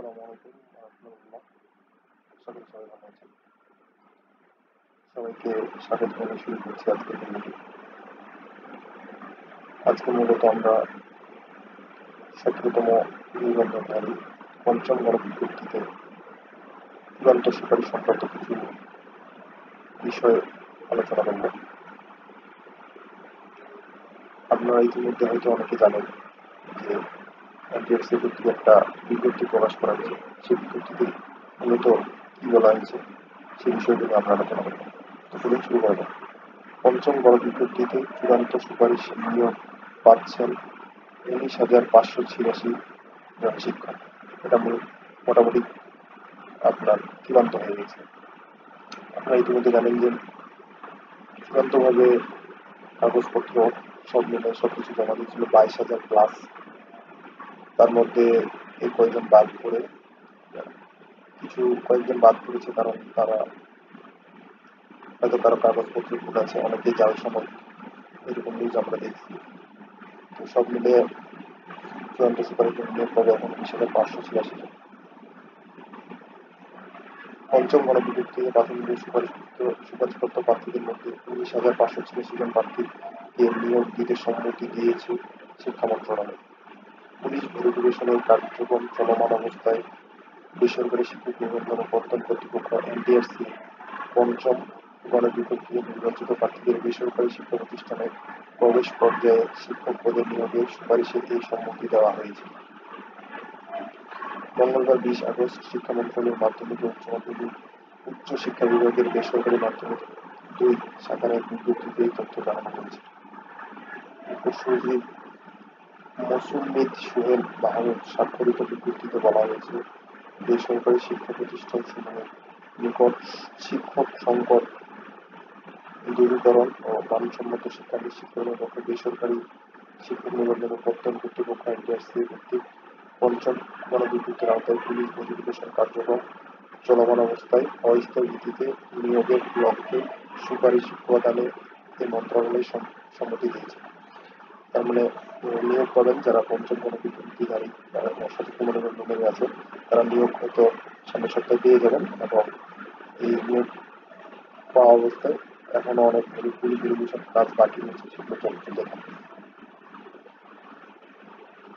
আসসালামু আলাইকুম রাহমাতুল্লাহ। আশা করি সবাই ভালো আছেন। সবাইকে স্বাগত জানিয়ে শুরু করছি আজকের ভিডিওটি। আজকে মূলত আমরা 17তম নিবন্ধনকারী পঞ্চম গণবিজ্ঞপ্তিতে চূড়ান্ত সুপারিশ সংক্রান্ত কিছু বিষয়ে আলোচনা করব। আপনারা ইতিমধ্যে হয়তো অনেকে জানেন যে এনটিআরসি কর্তৃক একটা বিজ্ঞপ্তি প্রকাশ করা হয়েছে। সেই বিজ্ঞপ্তিতে মূলত কি বলা হয়েছে সেই বিষয়গুলো আমরা আলোচনা করব। তো চলুন শুরু করা যাক। পঞ্চম গণবিজ্ঞপ্তিতে চূড়ান্ত সুপারিশ নিয়োগ পাচ্ছেন 19,586 জন শিক্ষক। এটা মোটামুটি আপনার চূড়ান্ত হয়ে গেছে। আপনারা ইতিমধ্যে জানেন যে চূড়ান্তভাবে কাগজপত্র সব মিলে সবকিছু জমা দিয়েছিল 22,000 প্লাস। তার মধ্যে এই কয়েকজন বাদ পড়ে কয়েকজন বাদ পড়েছে, কারণ তারা হয়তো কারো কাগজপত্র ভুল আছে, অনেকেই যাওয়ার সময় এরকম নিউজ আমরা দেখছি। তো সব মিলে চূড়ান্ত সুপারিশ নিয়োগ পাবে এখন 19,586 জন। পঞ্চম গণবিজ্ঞপ্তিতে প্রাথমিক সুপারিশপত্র প্রার্থীদের মধ্যে 19,586 জন প্রার্থীকে নিয়োগ দিতে সম্মতি দিয়েছে শিক্ষা মন্ত্রণালয়। পুলিশ ভেরিফিকেশনের কার্যক্রম চলমান অবস্থায় বেসরকারি শিক্ষক নিবন্ধন ও প্রত্যয়ন কর্তৃপক্ষ এনটিআরসি পঞ্চম গণবিজ্ঞপ্তিতে নির্বাচিত প্রার্থীদের বেসরকারি শিক্ষা প্রতিষ্ঠানে প্রবেশ পর্যায়ে শিক্ষক পদে নিয়োগের সুপারিশে এই সম্মতি দেওয়া হয়েছে। মঙ্গলবার 20 আগস্ট শিক্ষা মন্ত্রণালয়ের মাধ্যমিক ও উচ্চ শিক্ষা বিভাগের বেসরকারি মাধ্যমিক 2 শাখার এক বিজ্ঞপ্তিতে এই তথ্য জানানো হয়েছে। উপসচিব মসুমিদ সোহেল মাহমুদ স্বাক্ষরিত বিজ্ঞপ্তিতে বলা হয়েছে, বেসরকারি শিক্ষা প্রতিষ্ঠানসমূহের নিকট শিক্ষক সংকট দূরীকরণ ও মানসম্মত শিক্ষা নিশ্চিতকরণের লক্ষ্যে বেসরকারি শিক্ষক নিবন্ধন ও প্রত্যয়ন কর্তৃপক্ষ এনটিআরসি কর্তৃক পঞ্চম গণবিজ্ঞপ্তির আওতায় পুলিশ ভেরিফিকেশন কার্যক্রম চলমান অবস্থায় অস্থায়ী ভিত্তিতে নিয়োগের লক্ষ্যে সুপারিশ প্রদানে এই মন্ত্রণালয় সম্মতি দিয়েছে। তার মানে নিয়োগ পাবেন যারা পঞ্চম গণবিজ্ঞপ্তিধারী, যারা 17তম নিবন্ধনে আছে, তারা নিয়োগ হয়তো সামনের সপ্তাহে পেয়ে যাবেন। এবং এই নিয়োগ পাওয়া অবস্থায় এখনো অনেক পুলিশ ভেরিফিকেশন কাজ বাকি রয়েছে, সেগুলো চলতে থাকে।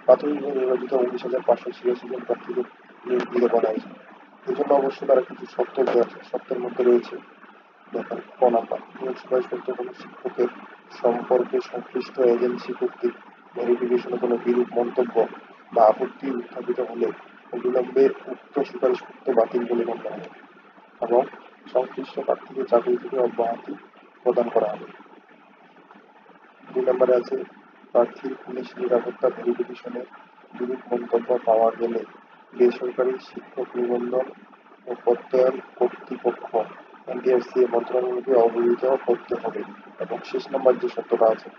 প্রাথমিকভাবে নির্বাচিত 19,586 জন প্রার্থীদের নিয়োগ দিতে বলা হয়েছে। এই জন্য অবশ্য তারা কিছু শর্ত দেওয়া আছে। শর্তের মধ্যে রয়েছে, দেখেন, ক নাম্বার, নিয়োগ সুপারিশ করতে কোনো শিক্ষকের সম্পর্কে সংশ্লিষ্ট এজেন্সি কর্তৃক ভেরিফিকেশনে কোনো বিরূপ মন্তব্য বা আপত্তি উত্থাপিত হলে অবিলম্বে উক্ত সুপারিশপত্র বাতিল বলে গণ্য হবে এবং সংশ্লিষ্ট প্রার্থীকে চাকরি থেকে অব্যাহতি প্রদান করা হবে। 2 নম্বরে আছে, প্রার্থীর পুলিশ নিরাপত্তা ভেরিফিকেশনে বিরূপ মন্তব্য পাওয়া গেলে বেসরকারি শিক্ষক নিবন্ধন ও প্রত্যয়ন কর্তৃপক্ষ এনটিআরসি মন্ত্রণালয়কে অবহিত করতে হবে। এবং 6 নম্বর যে শর্তটা আছে,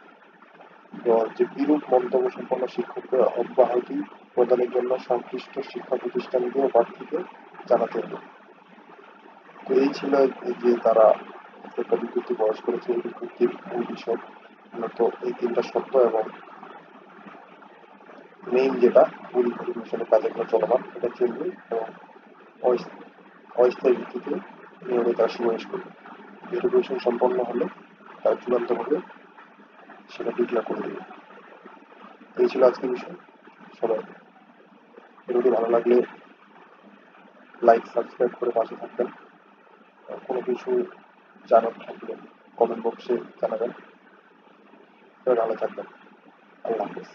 যে বিরূপ মন্তব্য সম্পন্ন শিক্ষককে অব্যাহতি প্রদানের জন্য সংশ্লিষ্ট শিক্ষা প্রতিষ্ঠানকে ও প্রার্থীকে জানাতে হবে। তো এই ছিল যে তারা একটা বিজ্ঞপ্তি প্রকাশ করেছে। এই বিজ্ঞপ্তির মূল বিষয় মূলত এই 3টা শর্ত এবং মেইন যেটা পুলিশ ভেরিফিকেশনের কাজগুলো চলমান, এটা চলবে এবং অস্থায়ী ভিত্তিতে নিয়মিত তারা সুপারিশ করবে। ভেরিফিকেশন সম্পন্ন হলে তারা চূড়ান্তভাবে সেটা ডিক্লেয়ার করে দেবে। এই ছিল আজকের বিষয়। সবাই ভিডিওটি ভালো লাগলে লাইক সাবস্ক্রাইব করে পাশে থাকবেন। কোনো কিছু জানার থাকলে কমেন্ট বক্সে জানাবেন। ভালো থাকবেন। আল্লাহ হাফেজ।